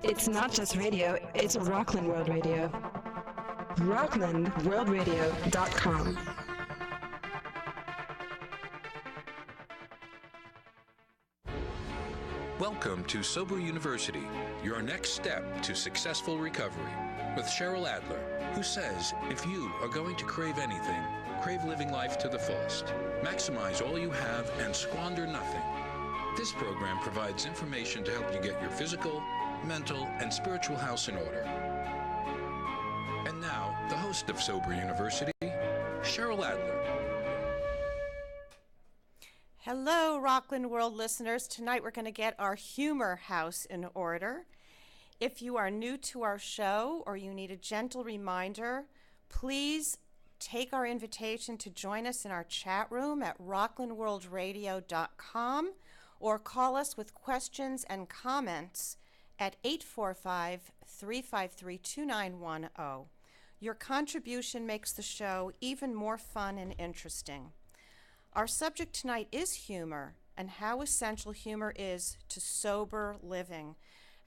It's not just radio, it's Rockland World Radio. RocklandWorldRadio.com. Welcome to Sober University, your next step to successful recovery, with Cheryl Adler, who says if you are going to crave anything, crave living life to the fullest. Maximize all you have and squander nothing. This program provides information to help you get your physical, mental, and spiritual house in order. And now, the host of Sober University, Cheryl Adler. Hello, Rockland World listeners. Tonight we're going to get our humor house in order. If you are new to our show or you need a gentle reminder, please take our invitation to join us in our chat room at rocklandworldradio.com or call us with questions and comments at 845-353-2910. Your contribution makes the show even more fun and interesting. Our subject tonight is humor and how essential humor is to sober living.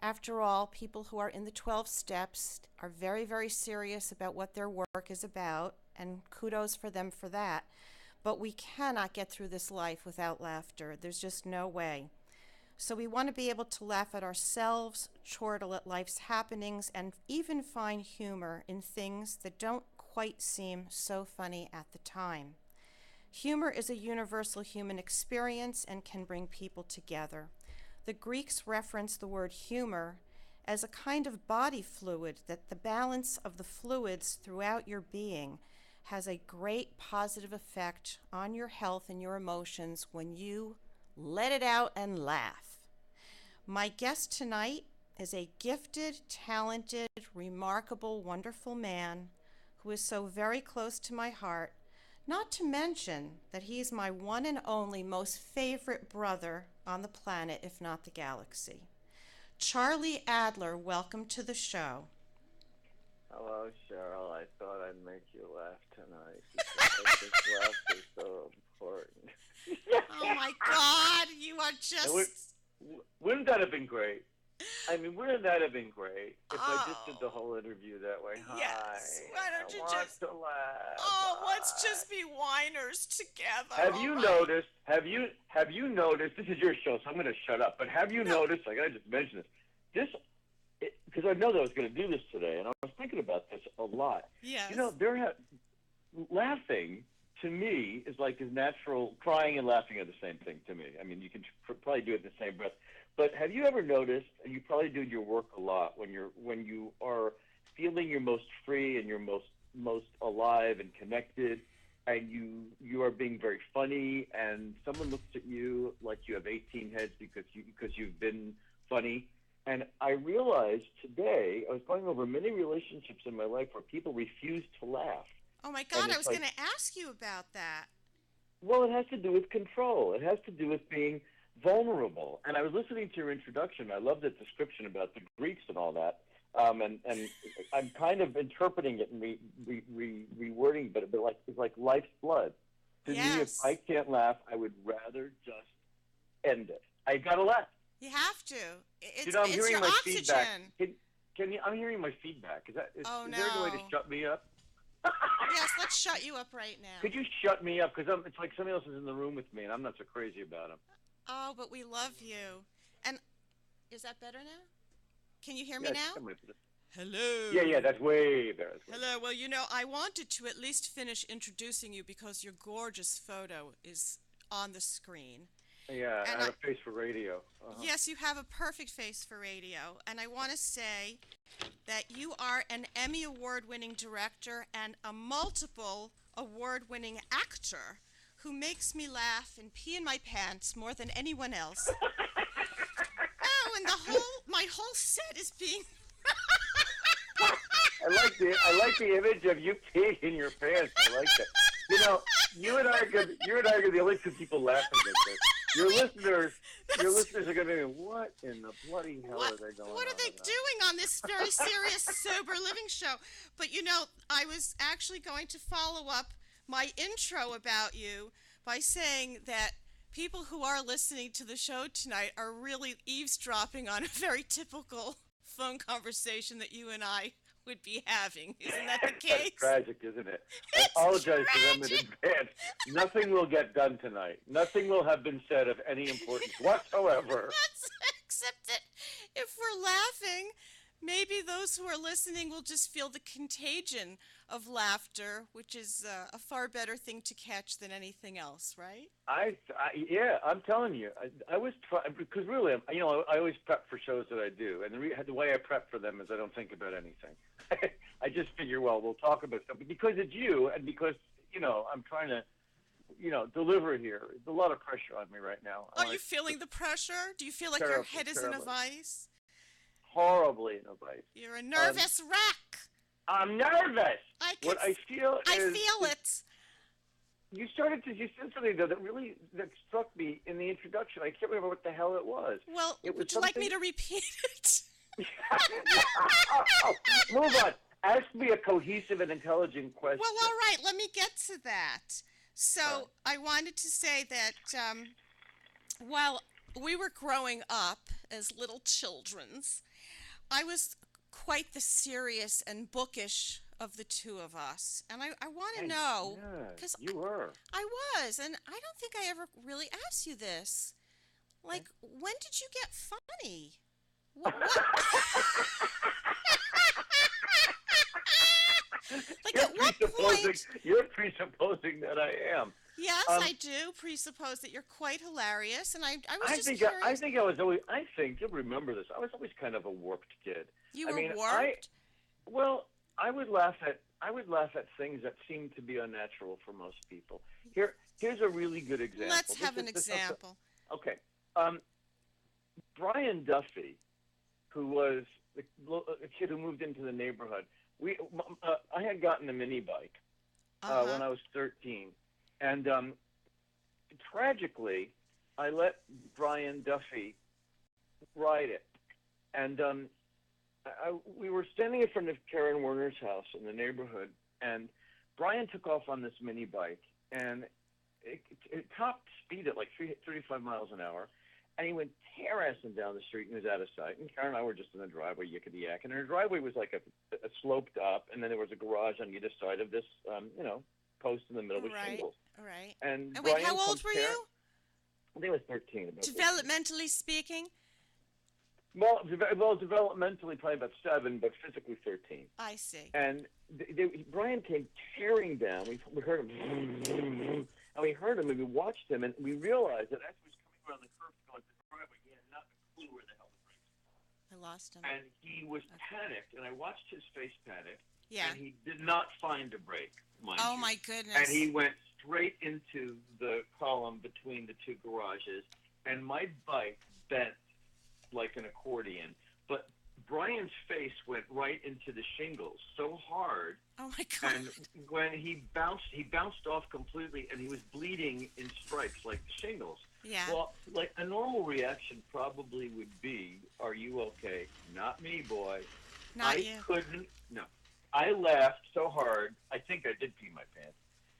After all, people who are in the 12 steps are very, very serious about what their work is about, and kudos for them for that. But we cannot get through this life without laughter. There's just no way. So we want to be able to laugh at ourselves, chortle at life's happenings, and even find humor in things that don't quite seem so funny at the time. Humor is a universal human experience and can bring people together. The Greeks referenced the word humor as a kind of body fluid, that the balance of the fluids throughout your being has a great positive effect on your health and your emotions when you let it out and laugh. My guest tonight is a gifted, talented, remarkable, wonderful man who is so very close to my heart. Not to mention that he's my one and only most favorite brother on the planet, if not the galaxy. Charlie Adler, welcome to the show. Hello, Cheryl. I thought I'd make you laugh tonight because this laugh is so important. Oh my God, you are just... Wouldn't that have been great? I mean, wouldn't that have been great if I just did the whole interview that way? Yes. Hi, Why don't you I want just... to laugh. Oh, let's just be whiners together. Have you noticed? Have you noticed? This is your show, so I'm going to shut up. But have you noticed? I got to just mention this. Because I know that I was going to do this today, and I was thinking about this a lot. Yes. You know, laughing to me is like as natural. Crying and laughing are the same thing to me. I mean, you can probably do it in the same breath. But have you ever noticed, and you probably do your work a lot, when you are feeling your most free and your most alive and connected, and you are being very funny, and someone looks at you like you have 18 heads because you've been funny. And I realized today, I was going over many relationships in my life where people refuse to laugh. Oh my God, I was going to ask you about that. Well, it has to do with control. It has to do with being vulnerable. And I was listening to your introduction. I love that description about the Greeks and all that. And I'm kind of interpreting it and rewording, but it's like life's blood. To me, if I can't laugh, I would rather just end it. I got to laugh. You have to. It's I'm hearing your my oxygen. Feedback. Can you? I'm hearing my feedback. Is there any way to shut me up? Yes, let's shut you up right now. Could you shut me up? Because it's like somebody else is in the room with me, and I'm not so crazy about them. Oh, but we love you. And is that better now? Can you hear me now? Hello. Yeah, that's way better. Hello. Well, I wanted to at least finish introducing you because your gorgeous photo is on the screen. Yeah, I have a face for radio. Uh-huh. Yes, you have a perfect face for radio. And I want to say that you are an Emmy Award-winning director and a multiple award-winning actor who makes me laugh and pee in my pants more than anyone else. Oh, and my whole set is being... I like the image of you peeing in your pants. I like that. You and I are the only two people laughing at this. Your listeners are going to be, what in the bloody hell are they going on? What are they doing on this very serious, sober living show? But I was actually going to follow up my intro about you by saying that people who are listening to the show tonight are really eavesdropping on a very typical phone conversation that you and I would be having. Isn't that the That's case? tragic, isn't it? I It's apologize to them in tragic. advance. Nothing will get done tonight. Nothing will have been said of any importance whatsoever. Except that if we're laughing, maybe those who are listening will just feel the contagion of laughter, which is a far better thing to catch than anything else, right? Yeah, I'm telling you, I was because really, I always prep for shows that I do, and the way I prep for them is I don't think about anything. I just figure, well, we'll talk about stuff, but because it's you, and because I'm trying to, deliver here. There's a lot of pressure on me right now. Are you feeling the pressure? Do you feel like your head is in a vice? Horribly in a vice. You're a nervous wreck. I'm nervous. What I feel I feel it. You said something though that struck me in the introduction. I can't remember what the hell it was. Well, would you like me to repeat it? Move on. Ask me a cohesive and intelligent question. Well, all right. Let me get to that. So I wanted to say that while we were growing up as little childrens, I was quite the serious and bookish of the two of us. And I want to know, because you were. I was, and I don't think I ever really asked you this. Like, when did you get funny? What? Like, at what point? You're presupposing that I am. Yes, I do presuppose that you're quite hilarious, and I was just curious. I think you'll remember this. I was always kind of a warped kid. You were warped? I would laugh at things that seem to be unnatural for most people. Here's a really good example. Let's have an example. Okay. Brian Duffy, who was a kid who moved into the neighborhood, I had gotten a mini bike when I was 13. And tragically, I let Brian Duffy ride it. And we were standing in front of Karen Werner's house in the neighborhood, and Brian took off on this mini bike, and it topped speed at like 35 miles an hour, and he went tear-assing down the street and was out of sight. And Karen and I were just in the driveway, yickety-yak, and her driveway was like a sloped up, and then there was a garage on either side of this, post in the middle with shingles. Right. And wait, how old were you? I think I was 13. Developmentally speaking? Well, developmentally probably about 7, but physically 13. I see. And Brian came tearing down. We heard him, and we heard him, and we watched him, and we realized that as he was coming around the curve going to the driveway, he had not a clue where the hell the brakes were. I lost him. And he was panicked, and I watched his face panic. Yeah. And he did not find a brake, mind you. My goodness. And he went straight into the column between the two garages, and my bike bent like an accordion. But Brian's face went right into the shingles so hard. Oh my God. And when he bounced off completely, and he was bleeding in stripes like the shingles. Yeah. Well, like a normal reaction probably would be, "Are you okay?" Not me, boy. Not you. No. I laughed so hard, I think I did pee my pants.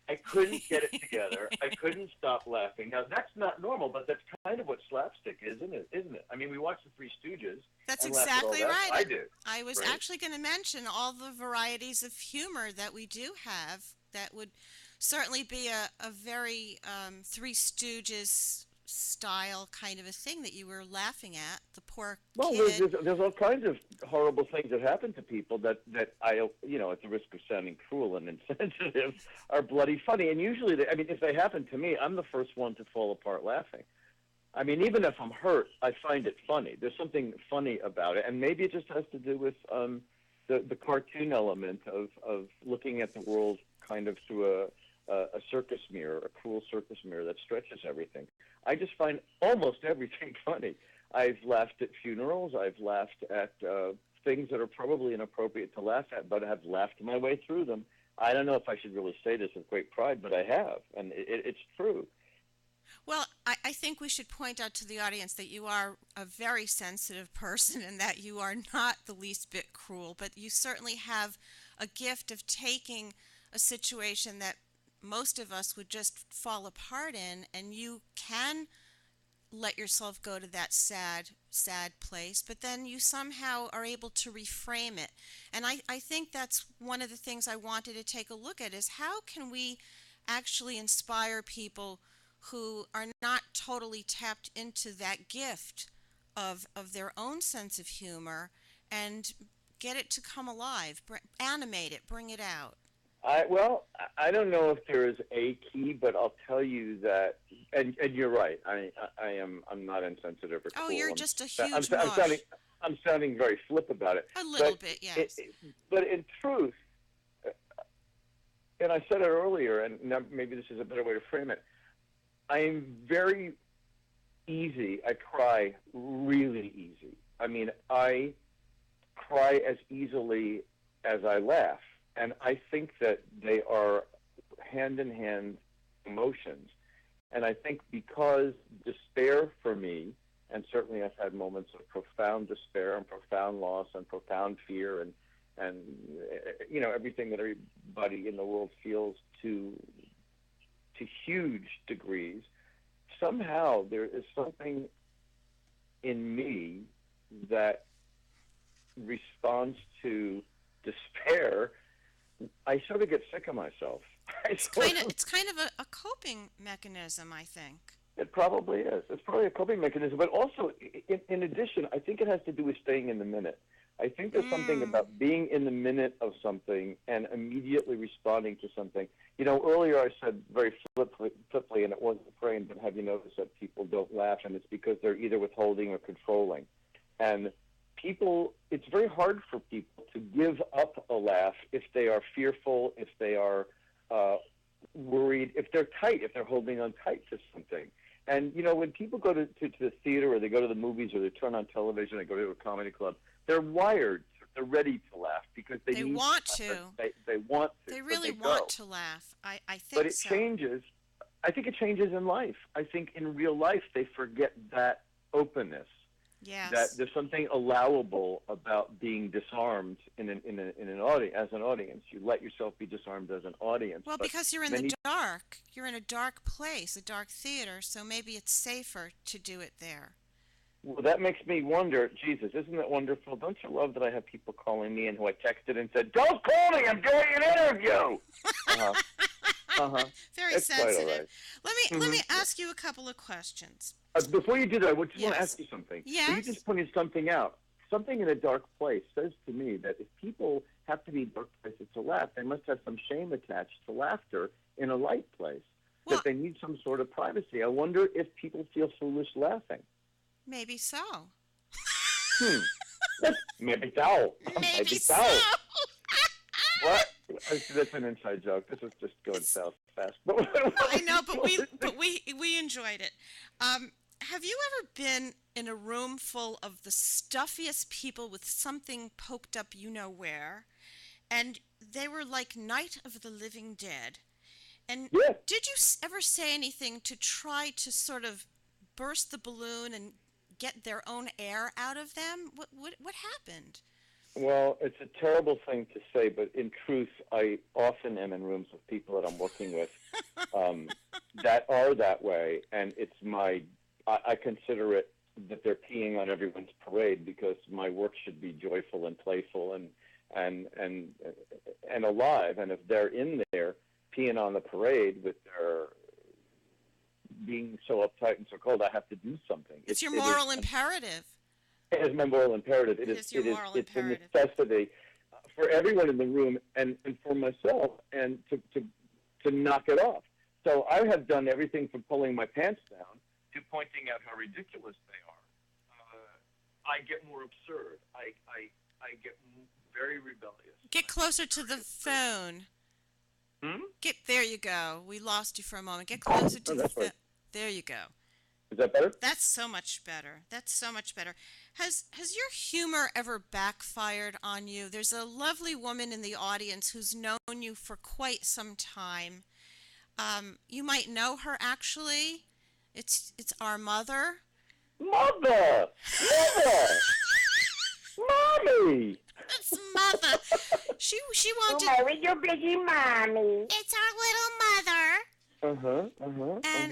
I couldn't get it together. I couldn't stop laughing. Now, that's not normal, but that's kind of what slapstick is, isn't it? I mean, we watch the Three Stooges. That's and laugh at all exactly that. right. I do. I was right? actually going to mention all the varieties of humor that we do have that would certainly be a very Three Stooges style kind of a thing that you were laughing at. The poor kid. There's all kinds of horrible things that happen to people that I, at the risk of sounding cruel and insensitive, are bloody funny. And usually, if they happen to me, I'm the first one to fall apart laughing. I mean, even if I'm hurt, I find it funny. There's something funny about it. And maybe it just has to do with the cartoon element of looking at the world kind of through a circus mirror, a cruel circus mirror that stretches everything. I just find almost everything funny. I've laughed at funerals. I've laughed at things that are probably inappropriate to laugh at, but I've laughed my way through them. I don't know if I should really say this with great pride, but I have, and it's true. Well, I think we should point out to the audience that you are a very sensitive person and that you are not the least bit cruel, but you certainly have a gift of taking a situation that most of us would just fall apart in, and you can let yourself go to that sad place, but then you somehow are able to reframe it. And I think that's one of the things I wanted to take a look at is how can we actually inspire people who are not totally tapped into that gift of their own sense of humor and get it to come alive, animate it, bring it out. I don't know if there is a key, but I'll tell you that, and you're right. I'm not insensitive or Oh, cool. you're just a huge I'm sounding very flip about it. A little bit, yes. But in truth, and I said it earlier, and now maybe this is a better way to frame it. I am very easy. I cry really easy. I mean, I cry as easily as I laugh. And I think that they are hand-in-hand emotions. And I think because despair for me, and certainly I've had moments of profound despair and profound loss and profound fear and everything that everybody in the world feels to huge degrees, somehow there is something in me that responds to despair. I sort of get sick of myself. It's kind of a coping mechanism, I think. It probably is. It's probably a coping mechanism. But also, in addition, I think it has to do with staying in the minute. I think there's something about being in the minute of something and immediately responding to something. Earlier I said very fliply, and it wasn't framed, but have you noticed that people don't laugh, and it's because they're either withholding or controlling. And it's very hard for people to give up a laugh if they are fearful, if they are worried, if they're tight, if they're holding on tight to something. And, when people go to the theater or they go to the movies or they turn on television, they go to a comedy club, they're wired, they're ready to laugh because they want to. They want to. They really want to laugh. I think so. But it changes. I think it changes in life. I think in real life they forget that openness. Yes. That there's something allowable about being disarmed in an audience. As an audience, you let yourself be disarmed as an audience. Well, because you're in the dark. You're in a dark place, a dark theater, so maybe it's safer to do it there. Well, that makes me wonder, Jesus, isn't it wonderful? Don't you love that I have people calling me and who I texted and said, "Don't call me, I'm doing an interview." Very it's sensitive. Right. Let me ask you a couple of questions. Before you do that, I just want to ask you something. Yes. You just pointed something out. Something in a dark place says to me that if people have to be in dark places to laugh, they must have some shame attached to laughter in a light place. That they need some sort of privacy. I wonder if people feel foolish laughing. Maybe so. Maybe so. Maybe so. What? That's an inside joke. This is just going south fast. I know, but we enjoyed it. Have you ever been in a room full of the stuffiest people with something poked up where, and they were like Night of the Living Dead? And did you ever say anything to try to sort of burst the balloon and get their own air out of them? What happened? Well, it's a terrible thing to say, but in truth, I often am in rooms with people that I'm working with that are that way, and I consider it that they're peeing on everyone's parade because my work should be joyful and playful and alive, and if they're in there peeing on the parade with their being so uptight and so cold, I have to do something. It's your moral imperative. It is my moral imperative. It's a necessity for everyone in the room and for myself, and to knock it off. So I have done everything from pulling my pants down to pointing out how ridiculous they are. I get more absurd. I get very rebellious. Get closer to the phone. There you go. We lost you for a moment. Get closer to the phone. There you go. Is that better? That's so much better. Has your humor ever backfired on you? There's a lovely woman in the audience who's known you for quite some time. You might know her, actually. It's our mother. Mother! Mommy! It's Mother. She wanted. Oh, with your biggie mommy. It's our little mother.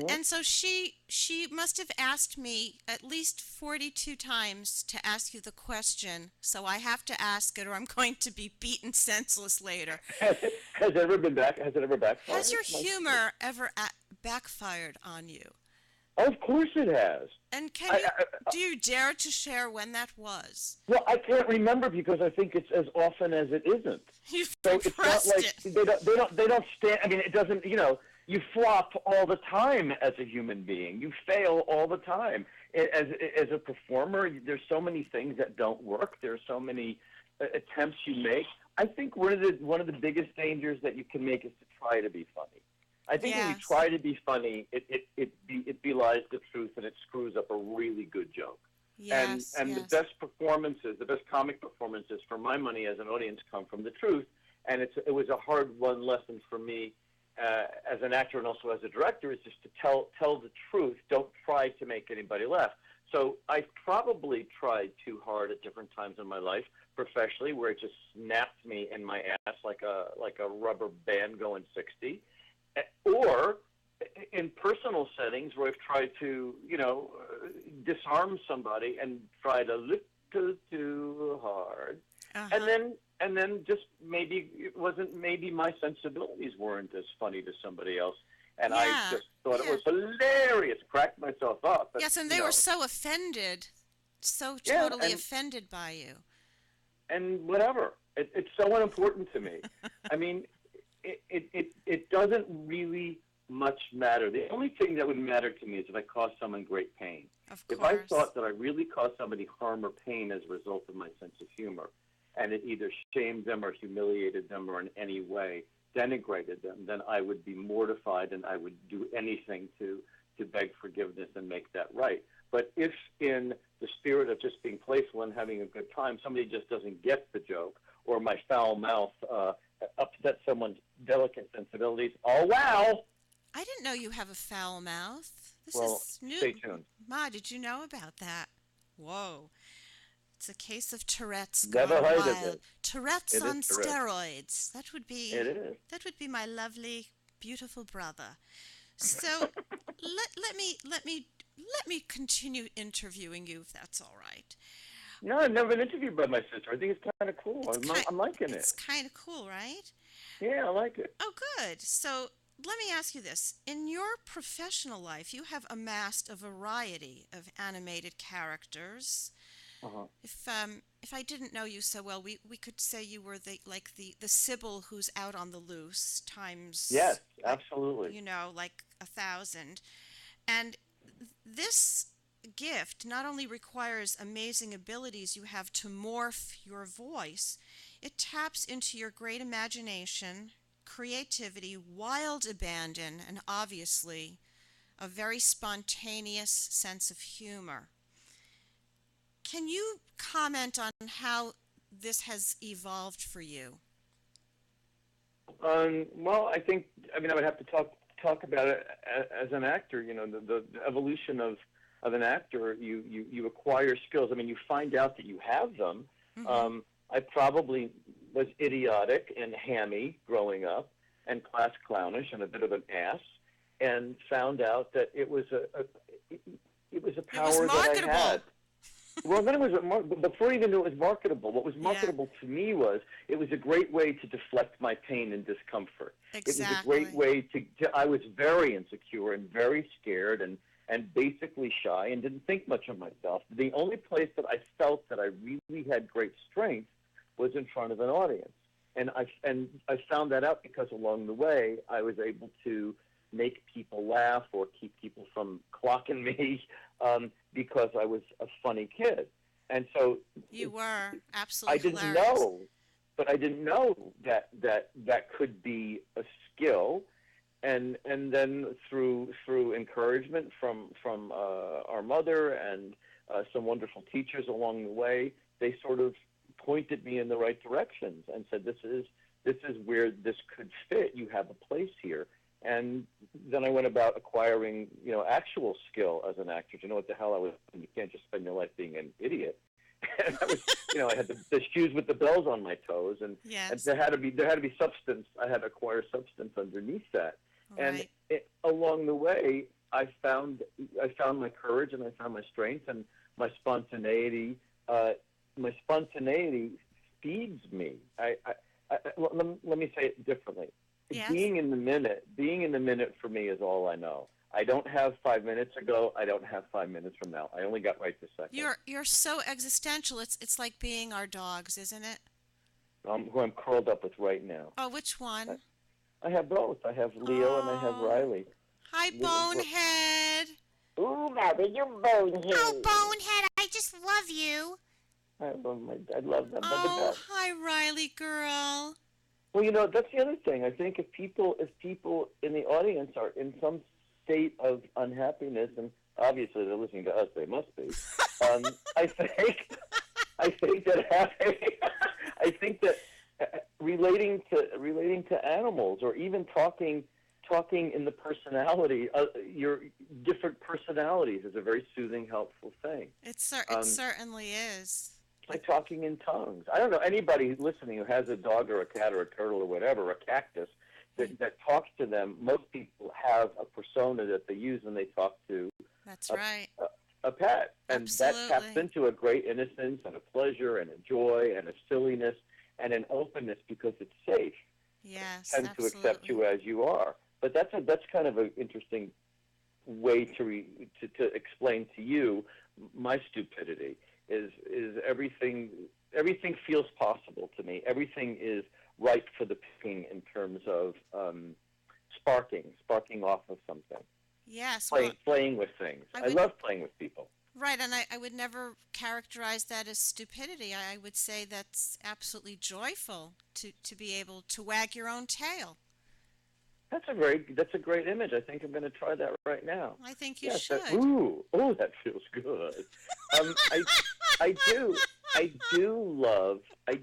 And so she She must have asked me at least 42 times to ask you the question, so I have to ask it or I'm going to be beaten senseless later. Has it ever backfired? Has your humor ever backfired on you? Of course it has. And do you dare to share when that was? Well, I can't remember because I think it's as often as it isn't. You've So it's not like they don't stand. I mean, it doesn't. You flop all the time as a human being. You fail all the time as a performer. There's so many things that don't work. There's so many attempts you make. I think one of the biggest dangers that you can make is to try to be funny. I think when you try to be funny, it belies the truth and it screws up a really good joke. Yes, and the best performances, the best comic performances, for my money as an audience, come from the truth. And it was a hard-won lesson for me as an actor and also as a director, is just to tell the truth. Don't try to make anybody laugh. So I probably tried too hard at different times in my life, professionally, where it just snapped me in my ass like a rubber band going 60. Or in personal settings where I've tried to, disarm somebody and tried a little too hard, and then just maybe my sensibilities weren't as funny to somebody else, and I just thought it was hilarious, cracked myself up. But, yes, and they were so offended, totally offended by you. And whatever, it's so unimportant to me. I mean. It doesn't really much matter. The only thing that would matter to me is if I caused someone great pain. Of course. If I thought that I really caused somebody harm or pain as a result of my sense of humor, and it either shamed them or humiliated them or in any way denigrated them, then I would be mortified and I would do anything to beg forgiveness and make that right. But if in the spirit of just being playful and having a good time, somebody just doesn't get the joke, or my foul mouth upset someone's delicate sensibilities, oh, wow. I didn't know you have a foul mouth. This is new. Stay tuned. Ma, did you know about that? Whoa. It's a case of Tourette's Never gone heard wild. of it. Tourette's on steroids. That would be. It is. That would be my lovely, beautiful brother. So let me continue interviewing you, if that's all right. No, I've never been interviewed by my sister. I think it's kind of cool. I'm liking it. It's kind of cool, right? Yeah, I like it. Oh, good. So let me ask you this. In your professional life, you have amassed a variety of animated characters. Uh-huh. If I didn't know you so well, we could say you were the Sybil who's out on the loose times. Yes, absolutely. Like 1,000. And this gift not only requires amazing abilities you have to morph your voice, it taps into your great imagination, creativity, wild abandon, and obviously a very spontaneous sense of humor. Can you comment on how this has evolved for you? Well, I would have to talk about it as an actor. The evolution of an actor, you acquire skills. I mean, you find out that you have them. Mm-hmm. I probably was idiotic and hammy growing up, and class clownish and a bit of an ass, and found out that it was a power that I had. Well, then before I even knew it was marketable. What was marketable to me was it was a great way to deflect my pain and discomfort. Exactly. It was a great way I was very insecure and very scared and basically shy and didn't think much of myself. The only place that I felt that I really had great strength was in front of an audience. And I found that out because along the way I was able to make people laugh or keep people from clocking me because I was a funny kid. And so you were absolutely I didn't know that could be a skill. And then through encouragement from our mother and some wonderful teachers along the way, they sort of pointed me in the right directions and said, this is where this could fit. You have a place here. And then I went about acquiring, actual skill as an actor. To know what the hell I was doing. You can't just spend your life being an idiot. And I was, I had the shoes with the bells on my toes, and there had to be substance. I had to acquire substance underneath that. Right. And along the way, I found my courage and I found my strength and my spontaneity. My spontaneity feeds me. Let me say it differently. Yes. Being in the minute for me is all I know. I don't have 5 minutes ago. I don't have 5 minutes from now. I only got right this second. You're so existential. It's like being our dogs, isn't it? Who I'm curled up with right now. Oh, which one? I have both. I have Leo and I have Riley. Hi, Bonehead. Ooh, Mother, you bonehead. Oh, Bonehead, I just love you. I love them. They're the Oh, best. hi, Riley girl. Well, that's the other thing. I think if people in the audience are in some state of unhappiness, and obviously they're listening to us, they must be. I think that relating to animals, or even talking in the personality, your different personalities, is a very soothing, helpful thing. It certainly is. It's like talking in tongues. I don't know anybody listening who has a dog or a cat or a turtle or whatever, a cactus, that talks to them. Most people have a persona that they use when they talk to That's right. a pet. And Absolutely. that taps into a great innocence and a pleasure and a joy and a silliness and an openness because it's safe. Yes, Tend absolutely. to accept you as you are. But that's kind of an interesting way to explain to you my stupidity. Is everything feels possible to me. Everything is ripe for the picking in terms of sparking off of something. Yes. Playing with things. I love playing with people. Right, and I would never characterize that as stupidity. I would say that's absolutely joyful to be able to wag your own tail. That's a great image. I think I'm going to try that right now. I think you should. That feels good. I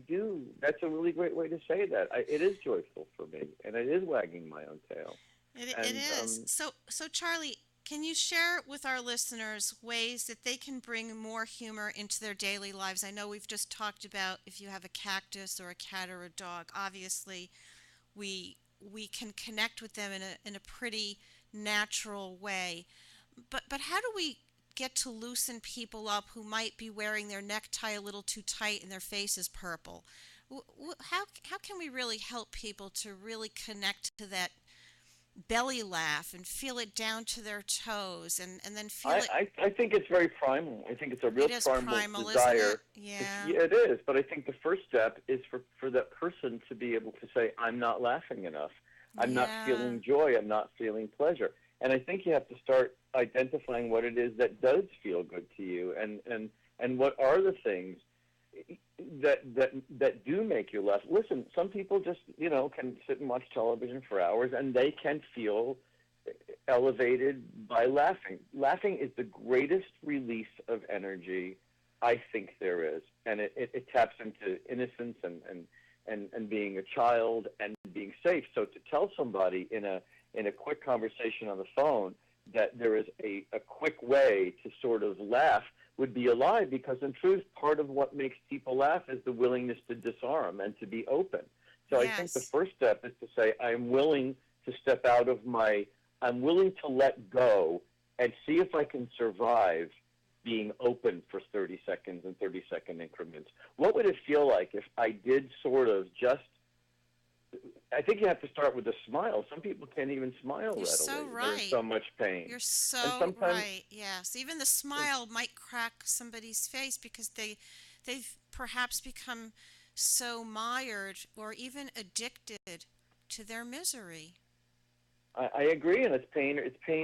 do. That's a really great way to say that. It is joyful for me, and it is wagging my own tail. It is. So Charlie, can you share with our listeners ways that they can bring more humor into their daily lives? I know we've just talked about if you have a cactus or a cat or a dog. Obviously, we can connect with them in a pretty natural way. But how do we get to loosen people up who might be wearing their necktie a little too tight and their face is purple? How can we really help people to really connect to that belly laugh and feel it down to their toes and then feel it? I think it's very primal. I think it's a real primal desire. Isn't it? Yeah. It is. But I think the first step is for that person to be able to say, I'm not laughing enough. I'm not feeling joy. I'm not feeling pleasure. And I think you have to start identifying what it is that does feel good to you, and what are the things that do make you laugh. Listen, some people just can sit and watch television for hours, and they can feel elevated by laughing. Laughing is the greatest release of energy I think there is, and it taps into innocence and being a child and being safe. So to tell somebody in a quick conversation on the phone that there is a quick way to sort of laugh would be a lie, because in truth, part of what makes people laugh is the willingness to disarm and to be open. So I think the first step is to say, I'm willing to step out of I'm willing to let go and see if I can survive being open for 30 seconds and 30-second increments. What would it feel like if I did sort of I think you have to start with a smile. Some people can't even smile readily. So right. There's so much pain. You're so right. Yes. Even the smile might crack somebody's face because they've perhaps become so mired or even addicted to their misery. I agree, and it's pain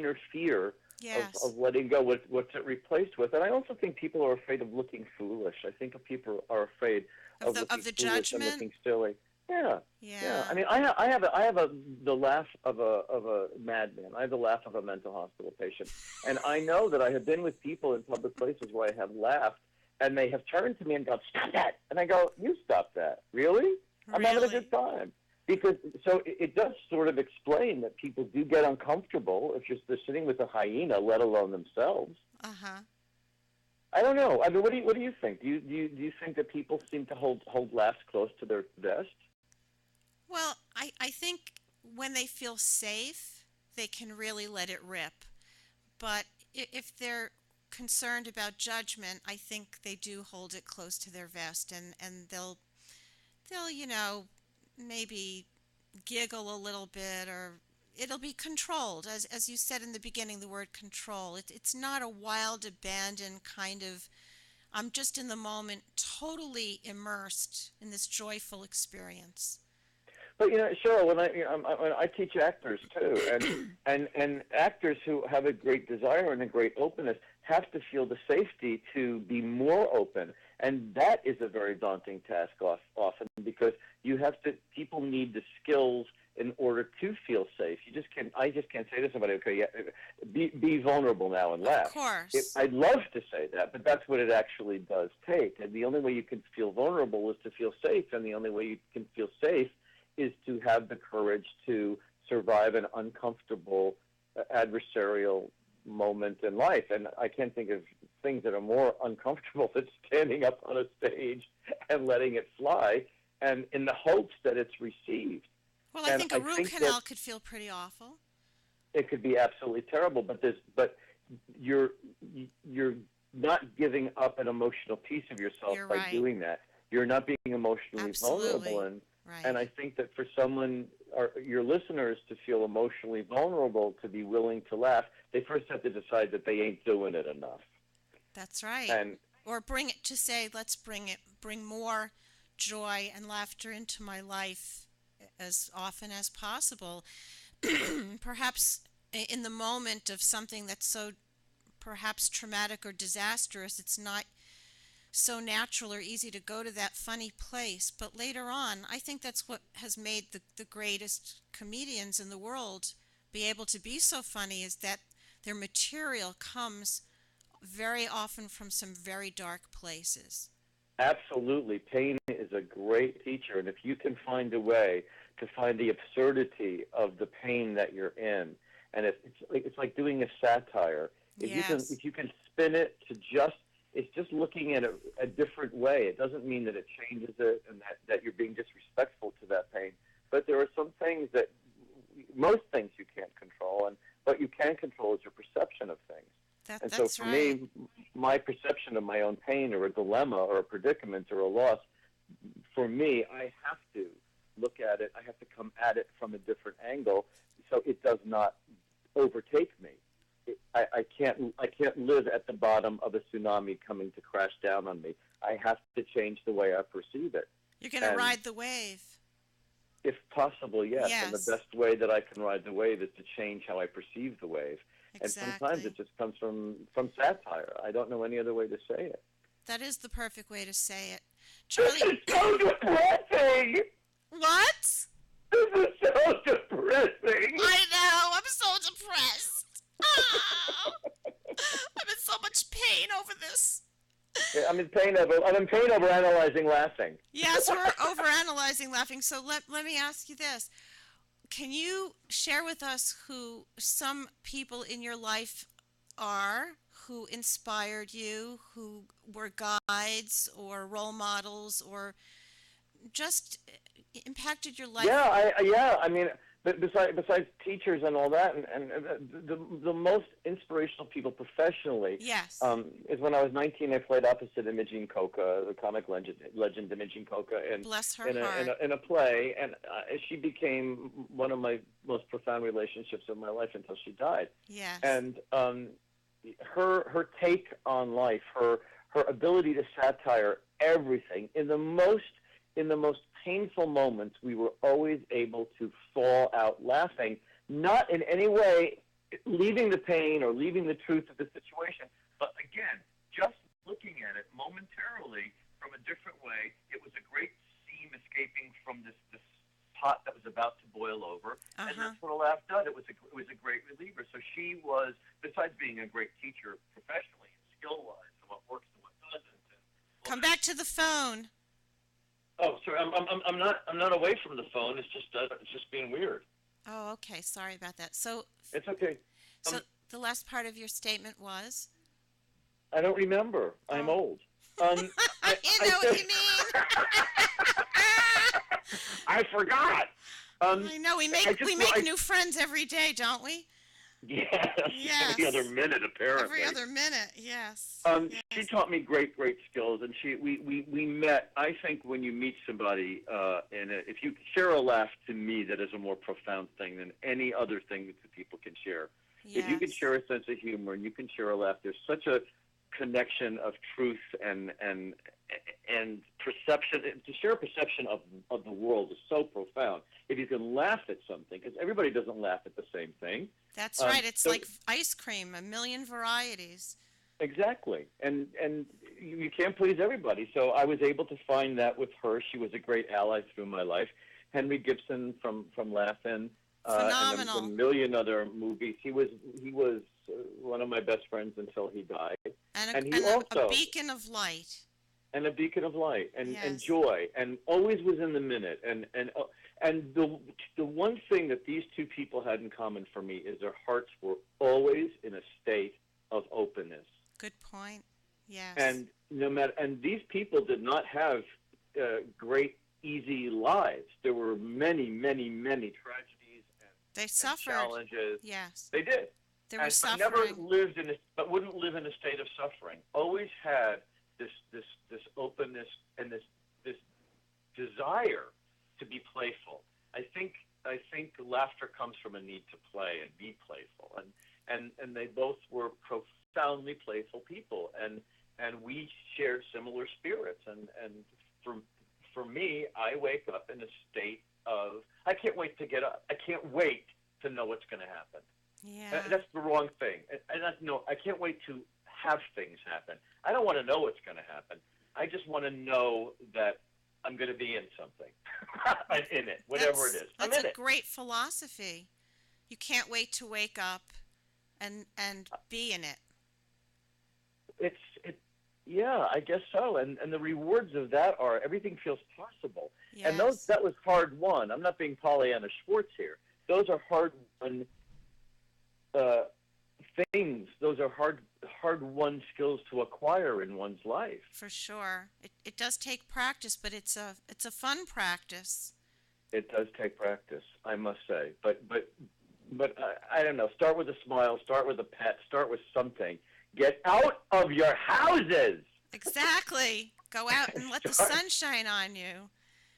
or fear of letting go. What's it replaced with? And I also think people are afraid of looking foolish. I think people are afraid of looking foolish judgment and looking silly. Yeah. I mean, I have the laugh of a madman. I have the laugh of a mental hospital patient, and I know that I have been with people in public places where I have laughed, and they have turned to me and gone, "Stop that!" And I go, "You stop that, really? I'm having a good time." Because it does sort of explain that people do get uncomfortable if they're sitting with a hyena, let alone themselves. I don't know. I mean, what do you think? Do you think that people seem to hold laughs close to their vest? Well, I think when they feel safe, they can really let it rip. but if they're concerned about judgment, I think they do hold it close to their vest, and they'll maybe giggle a little bit, or it'll be controlled. As you said in the beginning, the word control. It's not a wild, abandoned kind of, I'm just in the moment, totally immersed in this joyful experience. But Cheryl, when I teach actors too, and actors who have a great desire and a great openness have to feel the safety to be more open, and that is a very daunting task often, because people need the skills in order to feel safe. I just can't say to somebody, okay, yeah, be vulnerable now and laugh. Of course. I'd love to say that, but that's what it actually does take. And the only way you can feel vulnerable is to feel safe, and the only way you can feel safe is to have the courage to survive an uncomfortable, adversarial moment in life. And I can't think of things that are more uncomfortable than standing up on a stage and letting it fly, and in the hopes that it's received. Well, I think a root canal could feel pretty awful. It could be absolutely terrible, but you're not giving up an emotional piece of yourself by doing that. You're not being emotionally vulnerable, and I think that for someone, or your listeners, to feel emotionally vulnerable, to be willing to laugh, they first have to decide that they ain't doing it enough. That's right. Or let's bring more joy and laughter into my life as often as possible. Perhaps in the moment of something that's so perhaps traumatic or disastrous, it's not so natural or easy to go to that funny place. But later on, I think that's what has made the greatest comedians in the world be able to be so funny, is that their material comes very often from some very dark places. Absolutely. Pain is a great teacher, and if you can find a way to find the absurdity of the pain that you're in, and it's like doing a satire. If you can spin it to it's just looking at it a different way. It doesn't mean that it changes it and that you're being disrespectful to that pain. But there are some things most things you can't control, and what you can control is your perception of things. So for me, my perception of my own pain or a dilemma or a predicament or a loss, for me, I have to look at it. I have to come at it from a different angle so it does not overtake me. I can't live at the bottom of a tsunami coming to crash down on me. I have to change the way I perceive it. You're going to ride the wave. If possible, yes. And the best way that I can ride the wave is to change how I perceive the wave. Exactly. And sometimes it just comes from satire. I don't know any other way to say it. That is the perfect way to say it. Charlie, this is so depressing! What? This is so depressing! I know! I'm so depressed! Oh, I'm in so much pain over this. Yeah, I'm in pain over analyzing laughing. Yes, we're overanalyzing laughing. So let me ask you this. Can you share with us who some people in your life are, who inspired you, who were guides or role models or just impacted your life? I mean, besides teachers and all that, and the most inspirational people professionally is when I was 19, I played opposite Imogene Coca, the comic legend Imogene Coca, Bless her heart. In a play, and she became one of my most profound relationships of my life until she died. Yes. And her take on life, her ability to satire everything in the most painful moments, we were always able to fall out laughing, not in any way leaving the pain or leaving the truth of the situation, but again, just looking at it momentarily from a different way. It was a great steam escaping from this pot that was about to boil over, and that's what a laugh did. It was a great reliever. So she was, besides being a great teacher professionally and skill-wise, and what works and what doesn't. Come back to the phone. Oh, sorry. I'm not away from the phone. It's just being weird. Oh, okay. Sorry about that. So it's okay. So the last part of your statement was? I don't remember. Oh. I'm old. You know what you mean. I forgot. I know. We make new friends every day, don't we? Yes, Yes. every other minute, apparently. Every other minute, yes. She taught me great skills, and we met. I think when you meet somebody, and if you share a laugh, to me, that is a more profound thing than any other thing that the people can share. Yes. If you can share a sense of humor and you can share a laugh, there's such a connection of truth and perception. To share a perception of the world is so profound. If you can laugh at something, because everybody doesn't laugh at the same thing. That's right. It's like ice cream, a million varieties. Exactly, and you can't please everybody. So I was able to find that with her. She was a great ally through my life. Henry Gibson from Laugh-In, Phenomenal. and a million other movies. He was one of my best friends until he died. And he also a beacon of light. And a beacon of light and Yes. joy, and always was in the minute. And the one thing that these two people had in common for me is their hearts were always in a state of openness. Good point. Yes. And these people did not have great, easy lives. There were many, many, many tragedies and challenges. Yes. They did. They were But suffering. never lived but wouldn't live in a state of suffering. Always had this openness and this desire to be playful. I think laughter comes from a need to play and be playful, and they both were profoundly playful people, and we shared similar spirits, and for me, I wake up in a state of I can't wait to get up. I can't wait to know what's going to happen. Yeah. That's the wrong thing. I can't wait to have things happen. I don't want to know what's going to happen. I just want to know that I'm going to be in something. I'm in it, whatever it is. I'm in it. That's a great philosophy. You can't wait to wake up and be in it. Yeah, I guess so. And the rewards of that are everything feels possible. Yes. And that was hard won. I'm not being Pollyanna Schwartz here. Those are hard won things. Those are hard won skills to acquire in one's life. For sure. It does take practice, but it's a fun practice. It does take practice, I must say. But I don't know. Start with a smile. Start with a pet. Start with something. Get out of your houses. Exactly. Go out and let the sun shine on you.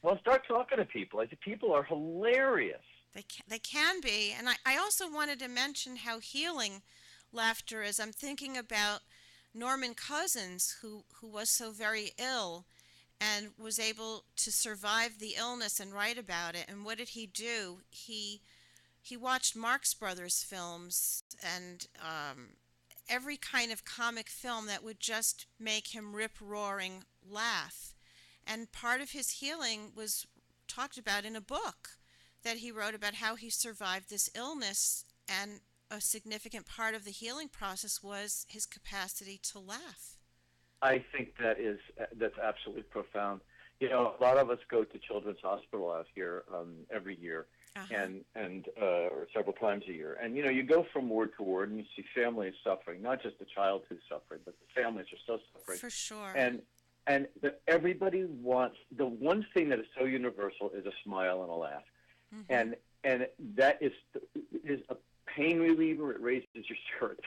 Well, start talking to people. I think people are hilarious. They can be. And I also wanted to mention how healing laughter is. I'm thinking about Norman Cousins, who was so very ill and was able to survive the illness and write about it. And what did he do? He watched Marx Brothers films and every kind of comic film that would just make him rip-roaring laugh. And part of his healing was talked about in a book that he wrote about how he survived this illness, and a significant part of the healing process was his capacity to laugh. I think that's absolutely profound. You know, a lot of us go to Children's Hospital out here every year, and or several times a year. And, you know, you go from ward to ward, and you see families suffering, not just the child who's suffering, but the families are so suffering. For sure. And everybody wants, the one thing that is so universal is a smile and a laugh. Mm-hmm. And that is a pain reliever. It raises your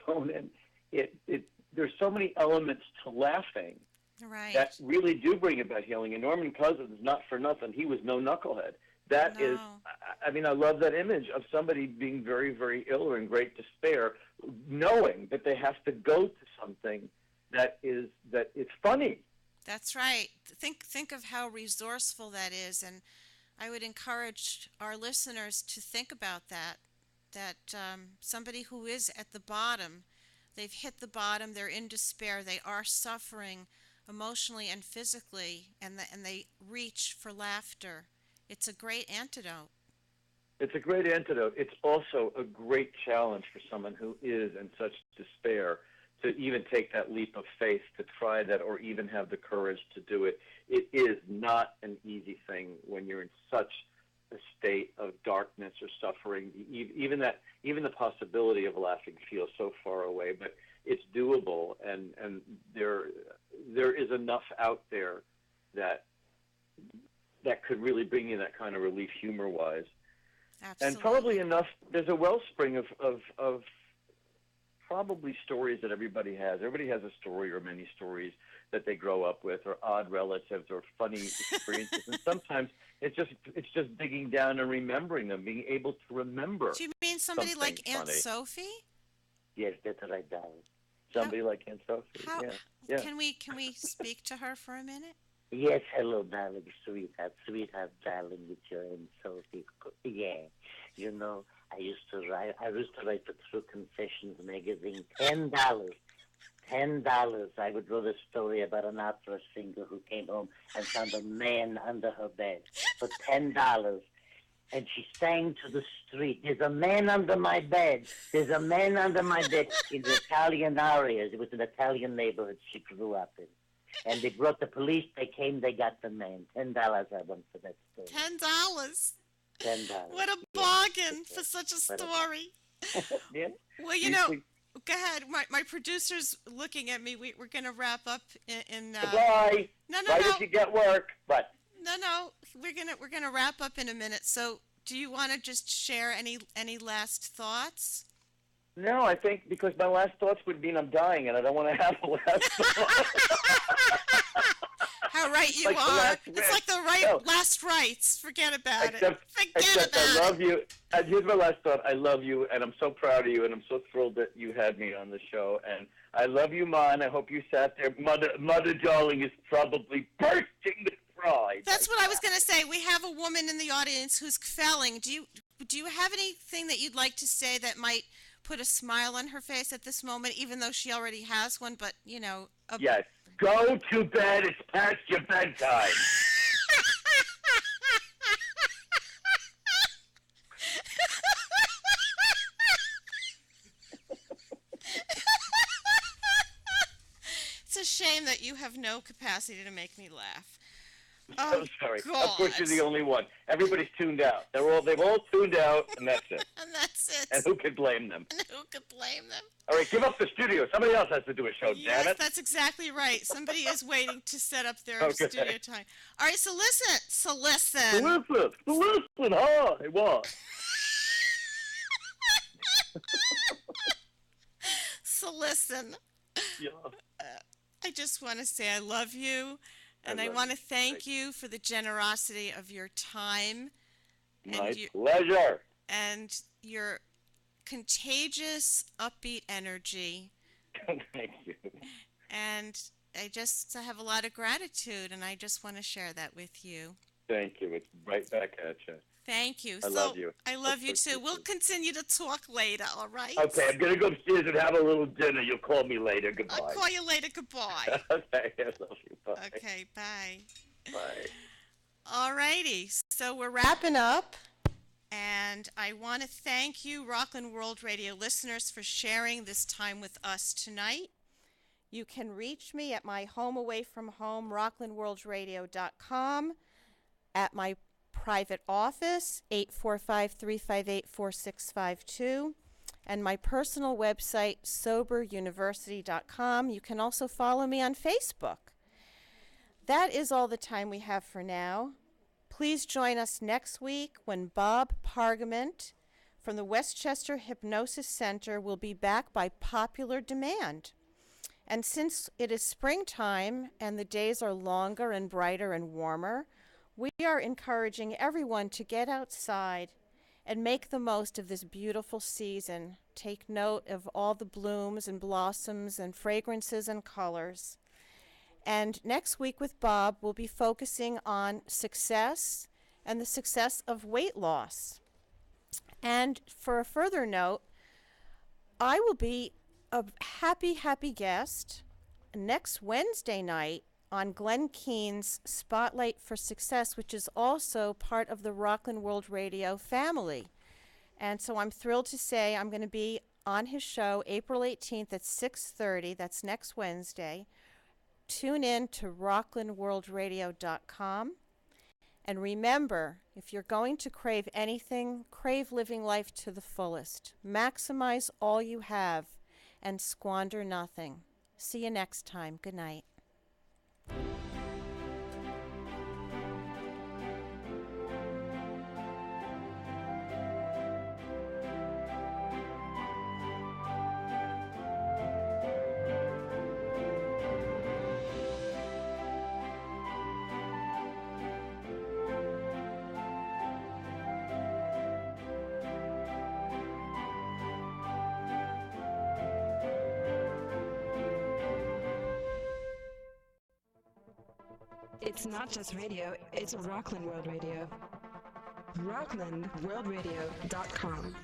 serotonin. There's so many elements to laughing that really do bring about healing. And Norman Cousins, not for nothing, he was no knucklehead. That is, I mean, I love that image of somebody being very, very ill or in great despair, knowing that they have to go to something that is funny. That's right. Think of how resourceful that is, and I would encourage our listeners to think about that somebody who is at the bottom, they've hit the bottom, they're in despair, they are suffering emotionally and physically, and they reach for laughter. It's a great antidote. It's a great antidote. It's also a great challenge for someone who is in such despair to even take that leap of faith, to try that, or even have the courage to do it. It is not an easy thing when you're in such a state of darkness or suffering. Even the possibility of laughing feels so far away, but it's doable, and there is enough out there that could really bring you that kind of relief humor-wise. Absolutely. And probably enough, there's a wellspring of probably stories that everybody has. Everybody has a story or many stories that they grow up with, or odd relatives, or funny experiences. And sometimes it's just digging down and remembering them, being able to remember. Do you mean somebody like Aunt funny. Sophie? Yes, that's right, darling. Somebody like Aunt Sophie. How, Yeah. Can we speak to her for a minute? Yes, hello, darling, sweetheart, darling, with your Aunt Sophie. Yeah, you know, I used to write for True Confessions magazine. $10. I would write a story about an opera singer who came home and found a man under her bed for $10. And she sang to the street, "There's a man under my bed. There's a man under my bed." In the Italian areas. It was an Italian neighborhood she grew up in. And they brought the police. They came. They got the man. $10 I won for that story. $10. $10. What a bargain for such a story. Yeah. Well, you know, go ahead. My producer's looking at me. We're going to wrap up in Goodbye. No. Why did you get work? But No. We're gonna wrap up in a minute. So, do you want to just share any last thoughts? no, I think because my last thoughts would mean I'm dying, and I don't want to have a last thought. How right you Like the are. last It's wish. like the last rights. Forget about it. Except I love you. And here's my last thought. I love you, and I'm so proud of you, and I'm so thrilled that you had me on the show. And I love you, Ma, and I hope you sat there. Mother darling is probably bursting with pride. That's what I was going to say. We have a woman in the audience who's felling. Do you have anything that you'd like to say that might put a smile on her face at this moment, even though she already has one? But, you know... Yes. Go to bed. It's past your bedtime. It's a shame that you have no capacity to make me laugh. I'm sorry. God. Of course, you're the only one. Everybody's tuned out. They've all tuned out, and that's it. And that's it. And who could blame them? And who could blame them? All right, give up the studio. Somebody else has to do a show, Yes, damn it. that's exactly right. Somebody is waiting to set up their Okay. studio time. All right, so listen. Listen, hi, what? So listen. Yeah. I just want to say I love you, and I love want to you. thank you for the generosity of your time My pleasure. and your contagious, upbeat energy. Thank you. And I just have a lot of gratitude, and I just want to share that with you. Thank you. It's right back at you. Thank you. I love you. I love you too. We'll continue to talk later, all right? Okay, I'm going to go upstairs and have a little dinner. You'll call me later. Goodbye. I'll call you later. Goodbye. Okay, I love you. Bye. Okay, bye. Bye. All righty. So we're wrapping up. And I want to thank you, Rockland World Radio listeners, for sharing this time with us tonight. You can reach me at my home away from home, rocklandworldradio.com, at my private office, 845-358-4652, and my personal website, soberuniversity.com. You can also follow me on Facebook. That is all the time we have for now. Please join us next week when Bob Pargament from the Westchester Hypnosis Center will be back by popular demand. And since it is springtime and the days are longer and brighter and warmer, we are encouraging everyone to get outside and make the most of this beautiful season. Take note of all the blooms and blossoms and fragrances and colors. And next week with Bob, we'll be focusing on success and the success of weight loss. And for a further note, I will be a happy guest next Wednesday night on Glenn Keane's Spotlight for Success, which is also part of the Rockland World Radio family. And so I'm thrilled to say I'm going to be on his show April 18th at 6:30. That's next Wednesday. Tune in to rocklandworldradio.com. And remember, if you're going to crave anything, crave living life to the fullest. Maximize all you have and squander nothing. See you next time. Good night. It's not just radio, it's Rockland World Radio. RocklandWorldRadio.com.